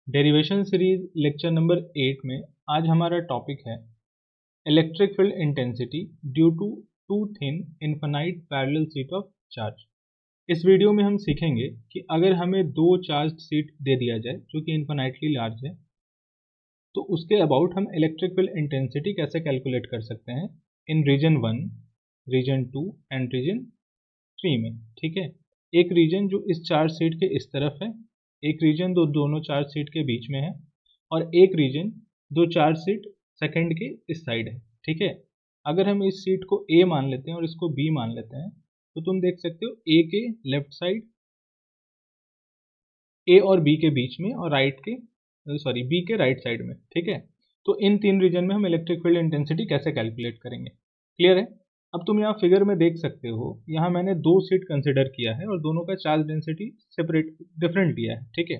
Derivation series lecture number 8 में आज हमारा टॉपिक है electric field intensity due to two thin infinite parallel sheet of charge. इस video में हम सीखेंगे कि अगर हमें दो चार्ज शीट दे दिया जाए जो कि इनफाइनाइटली लार्ज है तो उसके अबाउट हम इलेक्ट्रिक फील्ड इंटेंसिटी कैसे कैलकुलेट कर सकते हैं इन रीजन 1, रीजन 2 एंड रीजन 3 में। ठीक है, एक रीजन जो इस चार्ज शीट के इस तरफ है, एक रीजन दोनों चार्ज शीट के बीच में है, और एक रीजन दो चार्ज शीट सेकंड के इस साइड है। ठीक है, अगर हम इस शीट को ए मान लेते हैं और इसको बी मान लेते हैं तो तुम देख सकते हो ए के लेफ्ट साइड, ए और बी के बीच में, और बी के राइट साइड में। ठीक है, तो इन तीन रीजन में हम इलेक्ट्रिक फील्ड इंटेंसिटी कैसे कैलकुलेट करेंगे, क्लियर है। अब तुम यहाँ फिगर में देख सकते हो, यहाँ मैंने दो शीट कंसिडर किया है और दोनों का चार्ज डेंसिटी सेपरेट डिफरेंट दिया है। ठीक है,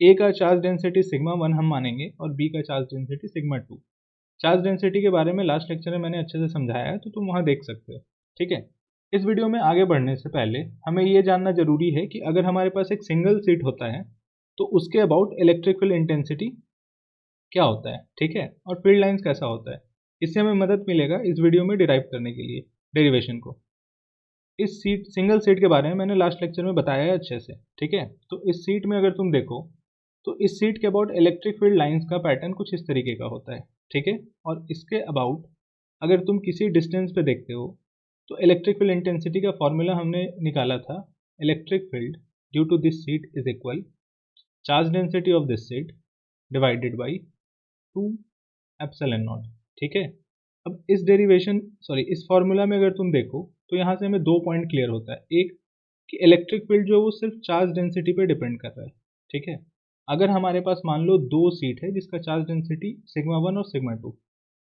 ए का चार्ज डेंसिटी सिग्मा 1 हम मानेंगे और बी का charge density sigma 2। Charge density के बारे में लास्ट लेक्चर में मैंने अच्छे से समझाया है, तो तुम वहाँ देख सकते हो। ठीक है, इस वीडियो में आगे बढ़ने से पहले हमें ये जानना जरूरी है कि अगर हमारे पास एक सिंगल शीट होता है तो उसके अबाउट इलेक्ट्रिक फील्ड इंटेंसिटी क्या होता है। ठीक है, और फील्ड लाइंस कैसा होता है, इससे हमें मदद मिलेगा इस वीडियो में डिराइव करने के लिए डेरिवेशन को। इस सिंगल सीट के बारे में मैंने लास्ट लेक्चर में बताया है अच्छे से। ठीक है, तो इस सीट में अगर तुम देखो तो इस सीट के अबाउट इलेक्ट्रिक फील्ड लाइंस का पैटर्न कुछ इस तरीके का होता है। ठीक है, और इसके अबाउट अगर तुम किसी डिस्टेंस पे देखते हो तो इलेक्ट्रिक फील्ड इंटेंसिटी का फॉर्मूला हमने निकाला था, electric field due to this sheet is equal charge density of this sheet divided by 2 epsilon naught. ठीक है, अब इस फॉर्मूला में अगर तुम देखो तो यहाँ से हमें दो पॉइंट क्लियर होता है। एक कि इलेक्ट्रिक फील्ड जो है वो सिर्फ चार्ज डेंसिटी पे डिपेंड कर रहा है। ठीक है, अगर हमारे पास मान लो दो सीट है जिसका चार्ज डेंसिटी सिग्मा 1 और सिग्मा 2,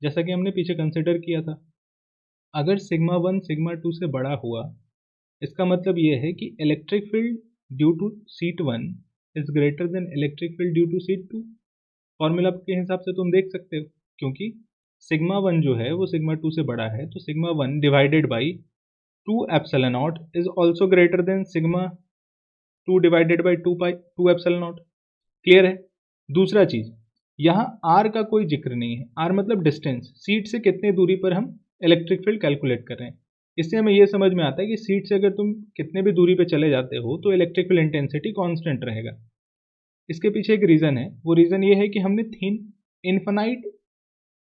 जैसा कि हमने पीछे कंसिडर किया था, अगर सिग्मा 1 सिग्मा 2 से बड़ा हुआ इसका मतलब ये है कि electric field due to sheet 1 is greater than electric field due to sheet 2। Formula के हिसाब से तुम देख सकते हो, क्योंकि सिग्मा 1 जो है वो सिग्मा 2 से बड़ा है, तो sigma 1 divided by 2 epsilon not is also greater then sigma 2 divided by 2 epsilon not. Clear है। दूसरा चीज, यहाँ आर का कोई जिक्र नहीं है। आर मतलब डिस्टेंस, सीट से कितने दूरी पर हम इलेक्ट्रिक फील्ड कैलकुलेट कर रहे हैं। इससे हमें यह समझ में आता है कि सीट से अगर तुम कितने भी दूरी पे चले जाते हो तो इलेक्ट्रिक फील्ड इंटेंसिटी कांस्टेंट रहेगा। इसके पीछे एक रीजन है, वो रीजन ये है कि हमने थिन इनफाइनाइट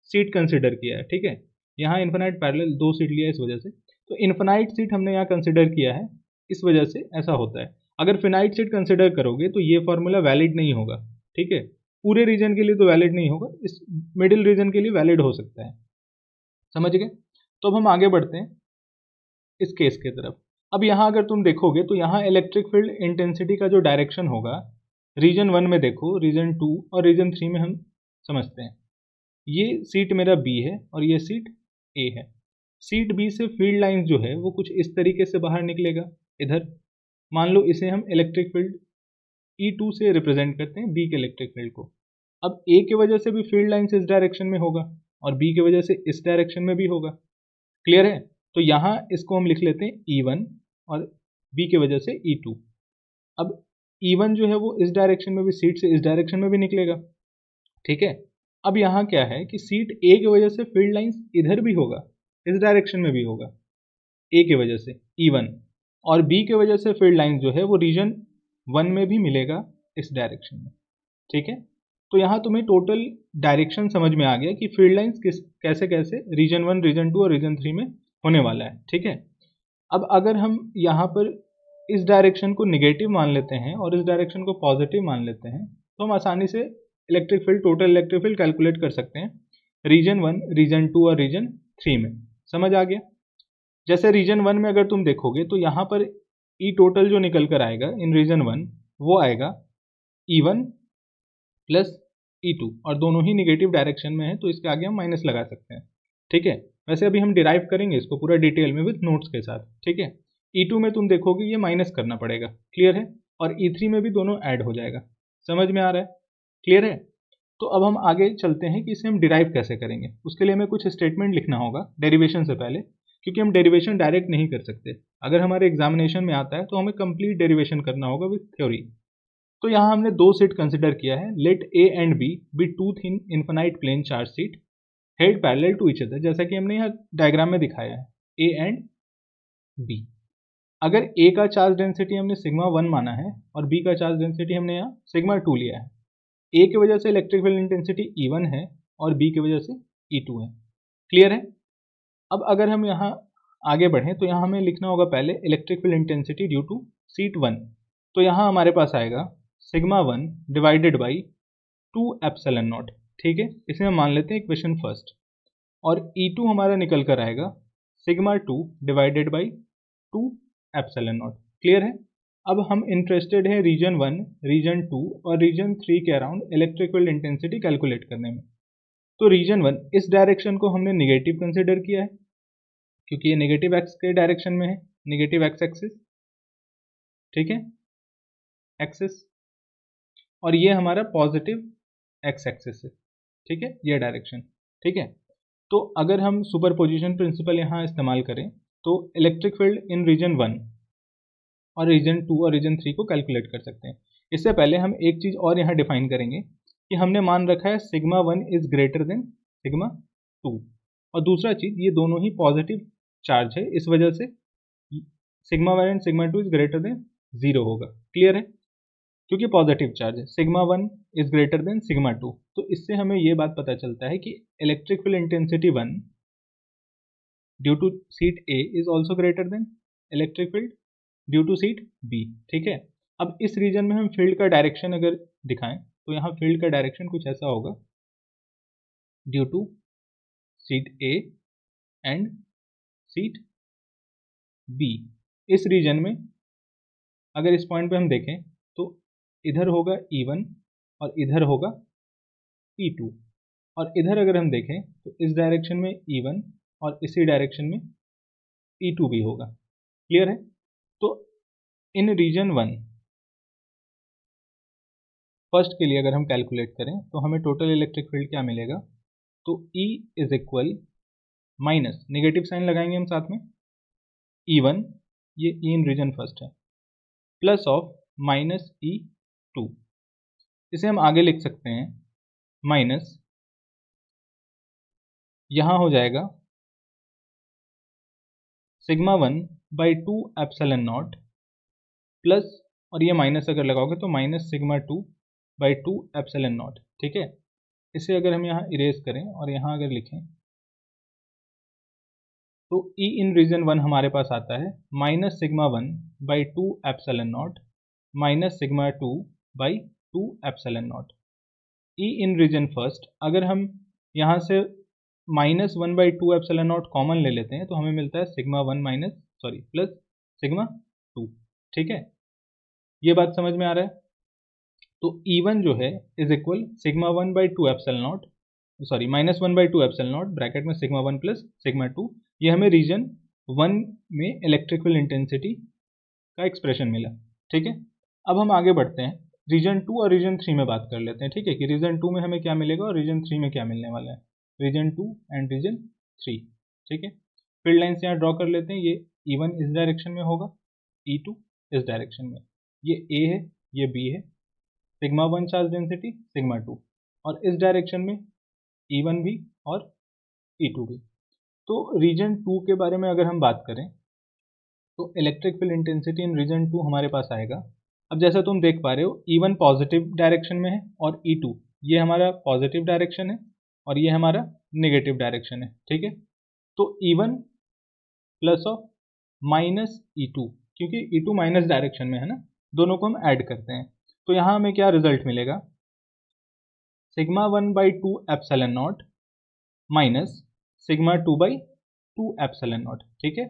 सीट कंसिडर किया है। ठीक है, यहाँ इनफाइनाइट पैरेलल दो सीट लिया है, इस वजह से तो इनफाइनाइट सीट हमने यहाँ कंसिडर किया है, इस वजह से ऐसा होता है। अगर फिनाइट सीट कंसिडर करोगे तो ये फॉर्मूला वैलिड नहीं होगा। ठीक है, पूरे रीजन के लिए तो वैलिड नहीं होगा, इस मिडिल रीजन के लिए वैलिड हो सकता है। समझ गए। तो अब हम आगे बढ़ते हैं इस केस के तरफ। अब यहाँ अगर तुम देखोगे तो यहाँ इलेक्ट्रिक फील्ड इंटेंसिटी का जो डायरेक्शन होगा, रीजन 1 में देखो, रीजन 2 और रीजन 3 में हम समझते हैं। ये सीट मेरा बी है और ये सीट ए है। सीट बी से फील्ड लाइन जो है वो कुछ इस तरीके से बाहर निकलेगा। इधर मान लो इसे हम इलेक्ट्रिक फील्ड E2 से रिप्रेजेंट करते हैं, बी के इलेक्ट्रिक फील्ड को। अब ए की वजह से भी फील्ड लाइंस इस डायरेक्शन में होगा और बी की वजह से इस डायरेक्शन में भी होगा। क्लियर है। तो यहाँ इसको हम लिख लेते हैं E1 और बी की वजह से E2। अब E1 जो है वो इस डायरेक्शन में भी, सीट से इस डायरेक्शन में भी निकलेगा। ठीक है, अब यहाँ क्या है कि सीट ए की वजह से फील्ड लाइंस इधर भी होगा, इस डायरेक्शन में भी होगा ए की वजह से E1, और बी की वजह से फील्ड लाइन जो है वो रीजन 1 में भी मिलेगा इस डायरेक्शन में। ठीक है, तो यहाँ तुम्हें टोटल डायरेक्शन समझ में आ गया कि फील्ड लाइंस कैसे कैसे रीजन 1, रीजन 2 और रीजन 3 में होने वाला है। ठीक है, अब अगर हम यहाँ पर इस डायरेक्शन को निगेटिव मान लेते हैं और इस डायरेक्शन को पॉजिटिव मान लेते हैं तो हम आसानी से electric field, total electric field calculate कर सकते हैं रीजन 1, रीजन 2 और रीजन 3 में। समझ आ गया। जैसे रीजन 1 में अगर तुम देखोगे तो यहाँ पर ई टोटल जो निकल कर आएगा इन रीजन 1 वो आएगा E1 प्लस E2, और दोनों ही निगेटिव डायरेक्शन में है तो इसके आगे हम माइनस लगा सकते हैं। ठीक है, वैसे अभी हम डिराइव करेंगे इसको पूरा डिटेल में विद नोट्स के साथ। ठीक है, E2 में तुम देखोगे ये माइनस करना पड़ेगा, क्लियर है, और E3 में भी दोनों ऐड हो जाएगा। समझ में आ रहा है, क्लियर है। तो अब हम आगे चलते हैं कि इसे हम डिराइव कैसे करेंगे। उसके लिए हमें कुछ स्टेटमेंट लिखना होगा डेरिवेशन से पहले, क्योंकि हम डेरिवेशन डायरेक्ट नहीं कर सकते। अगर हमारे एग्जामिनेशन में आता है तो हमें कंप्लीट डेरिवेशन करना होगा विद थ्योरी। तो यहाँ हमने दो सीट कंसिडर किया है, let A and B B two thin infinite plane charge sheet held parallel to each other, जैसा कि हमने यहाँ डायग्राम में दिखाया है, ए एंड बी। अगर ए का चार्ज डेंसिटी हमने सिग्मा 1 माना है और बी का चार्ज डेंसिटी हमने यहाँ सिग्मा 2 लिया है, ए की वजह से इलेक्ट्रिक फील्ड इंटेंसिटी E1 है और बी की वजह से E2 है। क्लियर है? अब अगर हम यहाँ आगे बढ़ें तो यहाँ हमें लिखना होगा पहले electric field intensity due to sheet 1। तो यहाँ हमारे पास आएगा sigma 1 divided by 2 epsilon naught. ठीक है, इसे हम मान लेते हैं इक्वेशन फर्स्ट। और E2 हमारा निकल कर आएगा sigma 2 divided by 2 epsilon not. Clear है? अब हम इंटरेस्टेड है रीजन 1, रीजन 2 और रीजन 3 के around electric field intensity calculate करने में। तो रीजन 1 इस डायरेक्शन को हमने निगेटिव कंसिडर किया है क्योंकि ये नेगेटिव एक्स के डायरेक्शन में है, नेगेटिव एक्स एक्सिस। ठीक है, एक्सिस, और ये हमारा पॉजिटिव एक्स एक्सिस है। ठीक है, ये डायरेक्शन। ठीक है, तो अगर हम सुपरपोजिशन प्रिंसिपल यहाँ इस्तेमाल करें तो इलेक्ट्रिक फील्ड इन रीजन 1 और रीजन 2 और रीजन 3 को कैलकुलेट कर सकते हैं। इससे पहले हम एक चीज़ और यहाँ डिफाइन करेंगे कि हमने मान रखा है sigma 1 is greater then sigma 2, और दूसरा चीज़ ये दोनों ही पॉजिटिव चार्ज है, इस वजह से sigma 1 and sigma 2 is greater then 0 होगा। क्लियर है? क्योंकि पॉजिटिव चार्ज है, sigma 1 is greater then sigma 2। तो इससे हमें ये बात पता चलता है कि electric field intensity 1 due to sheet A is also greater than electric field due to sheet B. ठीक है, अब इस रीजन में हम फील्ड का डायरेक्शन अगर दिखाएं तो यहाँ फील्ड का डायरेक्शन कुछ ऐसा होगा, due to sheet A and sheet B. इस रीजन में अगर इस पॉइंट पे हम देखें तो इधर होगा E1 और इधर होगा E2, और इधर अगर हम देखें तो इस डायरेक्शन में E1 और इसी डायरेक्शन में E2 भी होगा। क्लियर है? तो इन रीजन 1 फर्स्ट के लिए अगर हम कैलकुलेट करें तो हमें टोटल इलेक्ट्रिक फील्ड क्या मिलेगा, तो E is equal minus, negative sign लगाएंगे हम साथ में, E1, ये E इन रीजन फर्स्ट है, प्लस ऑफ माइनस E2। इसे हम आगे लिख सकते हैं माइनस, यहाँ हो जाएगा sigma 1 by 2 epsilon not plus, और ये माइनस अगर लगाओगे तो minus sigma 2 by 2 epsilon naught. ठीक है, इसे अगर हम यहाँ इरेज करें और यहाँ अगर लिखें तो E इन रीजन 1 हमारे पास आता है minus sigma 1 by 2 epsilon naught minus sigma 2 by 2 epsilon naught. E in region first अगर हम यहाँ से minus 1 by 2 epsilon naught common ले लेते हैं तो हमें मिलता है सिग्मा 1 प्लस सिग्मा 2। ठीक है, ये बात समझ में आ रहा है? तो E1 जो है is equal sigma 1 by 2 epsilon not, sorry minus 1 by 2 epsilon not bracket में सिग्मा 1 प्लस सिग्मा 2। ये हमें रीजन 1 में इलेक्ट्रिक फील्ड इंटेंसिटी का एक्सप्रेशन मिला। ठीक है, अब हम आगे बढ़ते हैं, रीजन 2 और रीजन 3 में बात कर लेते हैं। ठीक है, कि रीजन 2 में हमें क्या मिलेगा और रीजन 3 में क्या मिलने वाला है, रीजन 2 एंड रीजन 3। ठीक है, फील्ड लाइन्स यहाँ ड्रॉ कर लेते हैं, ये E1 इस डायरेक्शन में होगा, E2 इस डायरेक्शन में, ये A है, ये B है, सिग्मा 1 चार्ज डेंसिटी सिग्मा 2, और इस डायरेक्शन में E1 भी और E2 भी। तो रीजन 2 के बारे में अगर हम बात करें तो electric field intensity in region 2 हमारे पास आएगा। अब जैसा तुम देख पा रहे हो E1 पॉजिटिव डायरेक्शन में है और E2 ये हमारा पॉजिटिव डायरेक्शन है और ये हमारा नेगेटिव डायरेक्शन है। ठीक है, तो E1 plus of minus E2, क्योंकि E2 माइनस डायरेक्शन में है ना, दोनों को हम ऐड करते हैं तो यहाँ हमें क्या रिजल्ट मिलेगा, sigma 1 by 2 epsilon naught minus sigma 2 by 2 epsilon naught. ठीक है,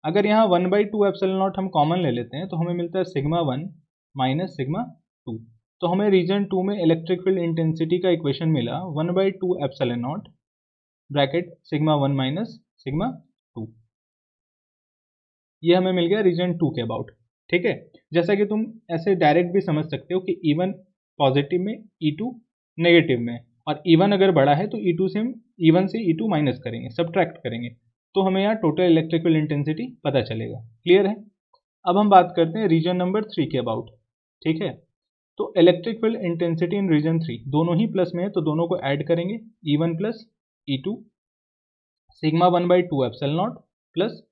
अगर यहाँ 1 बाई 2 एप्सिलॉन नॉट हम कॉमन ले लेते हैं तो हमें मिलता है सिग्मा 1 माइनस सिग्मा 2। तो हमें रीजन 2 में इलेक्ट्रिक फील्ड इंटेंसिटी का इक्वेशन मिला 1 by 2 epsilon not bracket sigma 1 minus sigma 2। ये हमें मिल गया रीजन 2 के अबाउट। ठीक है, जैसा कि तुम ऐसे डायरेक्ट भी समझ सकते हो कि E1 पॉजिटिव में, E2 नेगेटिव में, और E1 अगर बड़ा है तो E2 से हम E1 से E2 माइनस करेंगे, सब्ट्रैक्ट करेंगे, तो हमें यहाँ टोटल इलेक्ट्रिक फील्ड इंटेंसिटी पता चलेगा। क्लियर है? अब हम बात करते हैं रीजन नंबर 3 के अबाउट। ठीक है, तो electric field intensity in region 3 दोनों ही प्लस में है, तो दोनों को ऐड करेंगे, E1 plus E2 sigma 1/2 epsilon not plus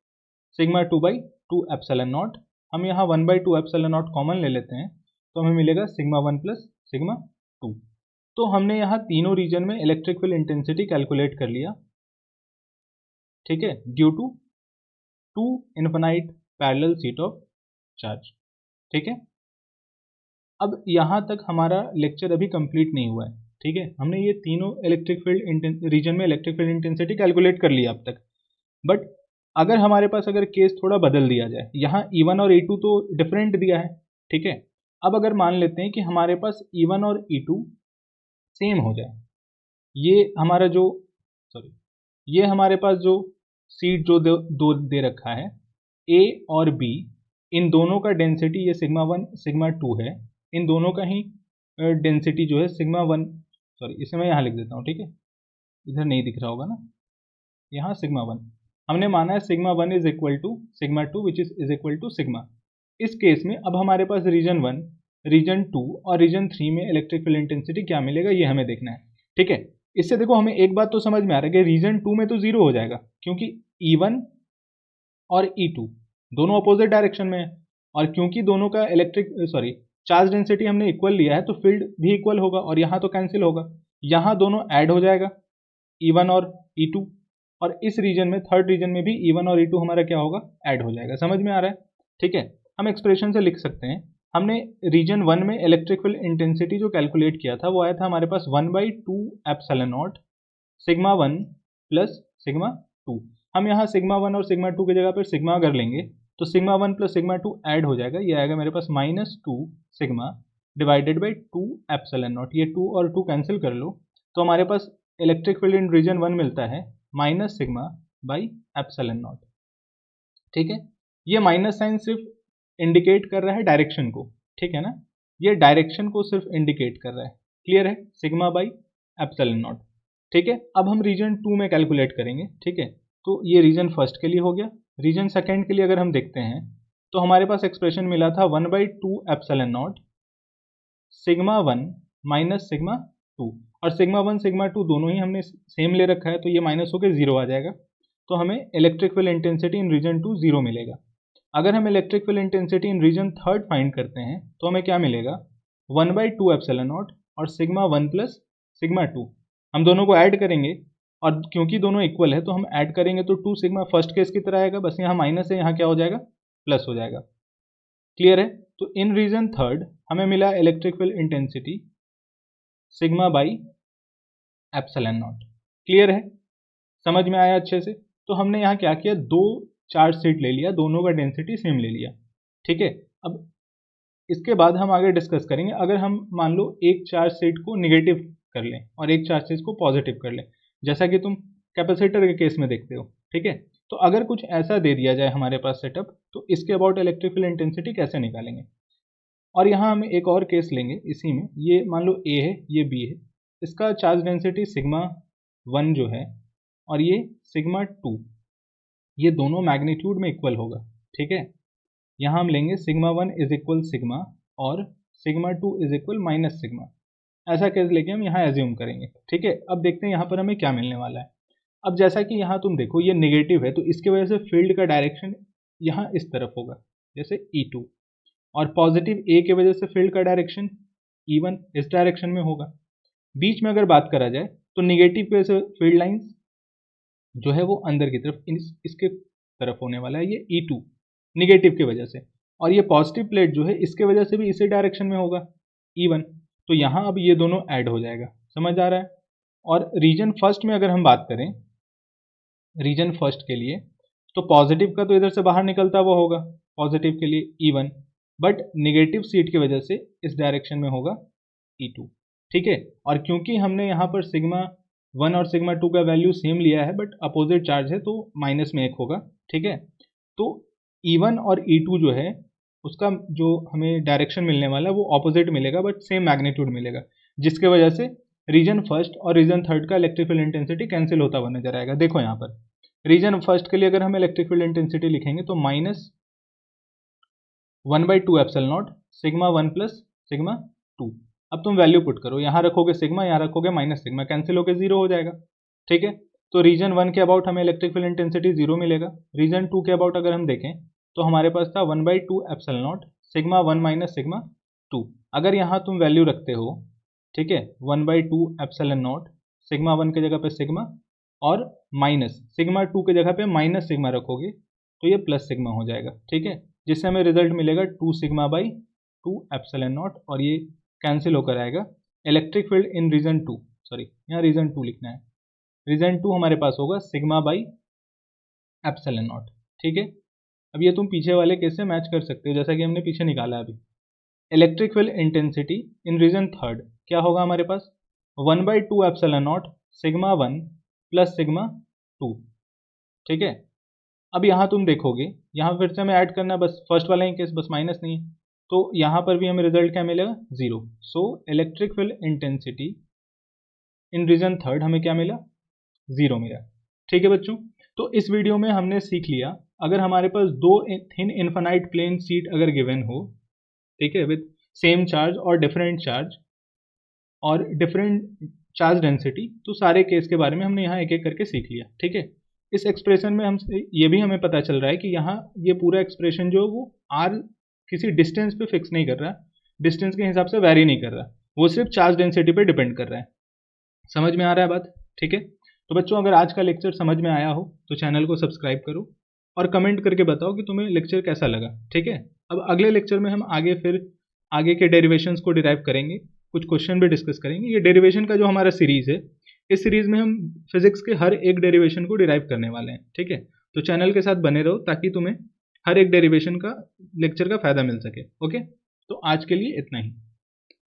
sigma 2/2 epsilon not. हम यहाँ 1/2 एप्सिलॉन नॉट कॉमन ले लेते हैं, तो हमें मिलेगा सिग्मा 1 प्लस सिग्मा 2। तो हमने यहाँ तीनों रीजन में इलेक्ट्रिक फील्ड इंटेंसिटी कैलकुलेट कर लिया, ठीक है, due to 2 infinite parallel sheet of charge, ठीक है। अब यहाँ तक हमारा लेक्चर अभी कंप्लीट नहीं हुआ है, ठीक है। हमने ये तीनों इलेक्ट्रिक फील्ड रीजन में इलेक्ट्रिक फील्ड इंटेंसिटी कैलकुलेट कर लिया अब तक, बट अगर हमारे पास अगर केस थोड़ा बदल दिया जाए, यहाँ E1 और E2 तो डिफरेंट दिया है, ठीक है। अब अगर मान लेते हैं कि हमारे पास E1 और E2 सेम हो जाए, ये हमारा जो ये हमारे पास जो सीट जो दो दे रखा है A और B, इन दोनों का डेंसिटी ये सिग्मा 1 सिग्मा 2 है, इन दोनों का ही डेंसिटी जो है सिग्मा 1, इसे मैं यहाँ लिख देता हूँ, ठीक है, इधर नहीं दिख रहा होगा ना, यहाँ सिग्मा 1 हमने माना है sigma 1 is equal to sigma 2 which is equal to sigma. इस केस में अब हमारे पास रीजन 1, रीजन 2 और रीजन 3 में इलेक्ट्रिक फील्ड इंटेंसिटी क्या मिलेगा, ये हमें देखना है, ठीक है। इससे देखो हमें एक बात तो समझ में आ रहा है कि रीजन 2 में तो 0 हो जाएगा, क्योंकि E1 और E2 दोनों अपोजिट डायरेक्शन में है, और क्योंकि दोनों का चार्ज डेंसिटी हमने इक्वल लिया है, तो फील्ड भी इक्वल होगा, और यहाँ तो कैंसिल होगा, यहाँ दोनों ऐड हो जाएगा E1 और E2, और इस रीजन में थर्ड रीजन में भी E1 और E2 हमारा क्या होगा, ऐड हो जाएगा। समझ में आ रहा है, ठीक है। हम एक्सप्रेशन से लिख सकते हैं, हमने रीजन 1 में इलेक्ट्रिक फील्ड इंटेंसिटी जो कैलकुलेट किया था वो आया था हमारे पास 1/2 epsilon naught sigma 1 plus sigma 2। हम यहाँ सिग्मा 1 और सिग्मा 2 की जगह पर सिग्मा अगर लेंगे तो सिग्मा 1 प्लस सिग्मा 2 ऐड हो जाएगा, ये आएगा मेरे पास -2 sigma divided by 2 epsilon not. ये 2 और 2 कैंसिल कर लो, तो हमारे पास इलेक्ट्रिक फील्ड इन रीजन 1 मिलता है minus sigma by epsilon naught, ठीक है। ये माइनस साइन सिर्फ इंडिकेट कर रहा है डायरेक्शन को, ठीक है ना, ये डायरेक्शन को सिर्फ इंडिकेट कर रहा है, क्लियर है, सिग्मा बाई एप्सिलॉन नॉट, ठीक है। अब हम रीजन 2 में कैलकुलेट करेंगे, ठीक है। तो ये रीजन फर्स्ट के लिए हो गया। रीजन सेकेंड के लिए अगर हम देखते हैं तो हमारे पास एक्सप्रेशन मिला था 1/2 epsilon naught sigma 1 minus sigma 2, और सिग्मा 1 सिग्मा 2 दोनों ही हमने सेम ले रखा है, तो ये माइनस होकर 0 आ जाएगा, तो हमें electric field intensity in region 2 0 मिलेगा। अगर हम electric field intensity in region third find करते हैं तो हमें क्या मिलेगा, 1/2 एप्सिलॉन नॉट और सिग्मा 1 प्लस सिग्मा 2, हम दोनों को ऐड करेंगे, और क्योंकि दोनों इक्वल है तो हम ऐड करेंगे तो 2 सिग्मा फर्स्ट केस की तरह आएगा, बस यहाँ माइनस है, यहाँ क्या हो जाएगा, प्लस हो जाएगा, क्लियर है। तो इन रीजन थर्ड हमें मिला electric field intensity sigma by epsilon not, clear है, समझ में आया अच्छे से। तो हमने यहाँ क्या किया, 2 चार्ज शीट ले लिया, दोनों का डेंसिटी सेम ले लिया, ठीक है। अब इसके बाद हम आगे डिस्कस करेंगे, अगर हम मान लो एक चार्ज शीट को निगेटिव कर लें और एक चार्ज शीट को पॉजिटिव कर लें, जैसा कि तुम कैपेसिटर के केस में देखते हो, ठीक है। तो अगर कुछ ऐसा दे दिया जाए हमारे पास सेटअप, तो इसके अबाउट इलेक्ट्रिक फील्ड इंटेंसिटी कैसे निकालेंगे। और यहाँ हम एक और केस लेंगे इसी में, ये मान लो A है, ये B है, इसका चार्ज डेंसिटी सिग्मा 1 जो है और ये सिग्मा 2, ये दोनों मैग्नीट्यूड में इक्वल होगा, ठीक है। यहाँ हम लेंगे सिग्मा 1 इज इक्वल सिग्मा और sigma 2 is equal minus sigma, ऐसा केस लेके हम यहाँ एज्यूम करेंगे, ठीक है। अब देखते हैं यहाँ पर हमें क्या मिलने वाला है। अब जैसा कि यहाँ तुम देखो ये नेगेटिव है, तो इसके वजह से फील्ड का डायरेक्शन यहाँ इस तरफ होगा, जैसे E2, और पॉजिटिव A की वजह से फील्ड का डायरेक्शन E1 इस डायरेक्शन में होगा। बीच में अगर बात करा जाए तो निगेटिव की वजह से फील्ड लाइंस जो है वो अंदर की तरफ इसके तरफ होने वाला है, ये E2 निगेटिव की वजह से, और ये पॉजिटिव प्लेट जो है इसके वजह से भी इसी डायरेक्शन में होगा E1, तो यहाँ अब ये दोनों ऐड हो जाएगा, समझ आ रहा है। और रीजन फर्स्ट में अगर हम बात करें, रीजन फर्स्ट के लिए तो पॉजिटिव का तो इधर से बाहर निकलता हुआ होगा पॉजिटिव के लिए E1, बट नेगेटिव सीट की वजह से इस डायरेक्शन में होगा E2, ठीक है। और क्योंकि हमने यहाँ पर सिग्मा 1 और सिग्मा 2 का वैल्यू सेम लिया है बट अपोजिट चार्ज है, तो माइनस में 1 होगा, ठीक है। तो E1 और E2 जो है उसका जो हमें डायरेक्शन मिलने वाला है वो ऑपोजिट मिलेगा बट सेम मैग्नीट्यूड मिलेगा, जिसके वजह से रीजन फर्स्ट और रीजन थर्ड का इलेक्ट्रिक फील्ड इंटेंसिटी कैंसिल होता हुआ नजर आएगा। देखो यहाँ पर रीजन फर्स्ट के लिए अगर हम इलेक्ट्रिक फील्ड इंटेंसिटी लिखेंगे तो -1/2 epsilon naught sigma 1 plus sigma 2। अब तुम वैल्यू पुट करो, यहाँ रखोगे सिग्मा, यहाँ रखोगे माइनस सिग्मा, कैंसिल होकर 0 हो जाएगा। ठीक है, तो रीजन 1 के अबाउट हमें इलेक्ट्रिक फील्ड इंटेंसिटी 0 मिलेगा। रीजन 2 के अबाउट अगर हम देखें तो हमारे पास था 1/2 epsilon naught sigma 1 minus sigma 2। अगर यहाँ तुम वैल्यू रखते हो, ठीक है, 1/2 एप्सिलॉन नॉट सिग्मा 1 की जगह पे सिग्मा और माइनस सिग्मा 2 की जगह पे माइनस सिग्मा रखोगे तो ये प्लस सिग्मा हो जाएगा। ठीक है, जिससे हमें रिजल्ट मिलेगा 2 सिग्मा बाई 2 एप्सिलॉन नॉट, और ये कैंसिल होकर आएगा electric field in region 2, sorry यहाँ रीजन 2 लिखना है, रीजन 2 हमारे पास होगा सिग्मा बाई एप्सिलॉन नॉट। ठीक है, अब ये तुम पीछे वाले केस से मैच कर सकते हो जैसा कि हमने पीछे निकाला अभी। Electric field intensity in region 3 क्या होगा हमारे पास, 1/2 epsilon naught sigma 1 plus sigma 2। ठीक है, अब यहाँ तुम देखोगे, यहाँ फिर से हमें ऐड करना है, बस फर्स्ट वाला ही केस, बस माइनस नहीं है, तो यहाँ पर भी हमें रिजल्ट क्या मिलेगा, 0। So electric field intensity in region 3 हमें क्या मिला, 0 मिला। ठीक है बच्चों, तो इस वीडियो में हमने सीख लिया, अगर हमारे पास दो थिन इन्फिनाइट प्लेन शीट अगर गिवन हो, ठीक है, विद सेम चार्ज और डिफरेंट चार्ज डेंसिटी, तो सारे केस के बारे में हमने यहाँ एक एक करके सीख लिया। ठीक है, इस एक्सप्रेशन में हम ये भी हमें पता चल रहा है कि यहाँ ये पूरा एक्सप्रेशन जो वो आर किसी डिस्टेंस पे फिक्स नहीं कर रहा, डिस्टेंस के हिसाब से वैरी नहीं कर रहा, वो सिर्फ चार्ज डेंसिटी पे डिपेंड कर रहा है। समझ में आ रहा है बात? ठीक है, तो बच्चों अगर आज का लेक्चर समझ में आया हो तो चैनल को सब्सक्राइब करो और कमेंट करके बताओ कि तुम्हें लेक्चर कैसा लगा। ठीक है, अब अगले लेक्चर में हम आगे के डेरिवेशंस को डिराइव करेंगे, कुछ क्वेश्चन भी डिस्कस करेंगे। ये डेरिवेशन का जो हमारा सीरीज है, इस सीरीज में हम फिजिक्स के हर एक डेरिवेशन को डिराइव करने वाले हैं। ठीक है, तो चैनल के साथ बने रहो ताकि तुम्हें हर एक डेरिवेशन का लेक्चर का फायदा मिल सके। ओके, तो आज के लिए इतना ही।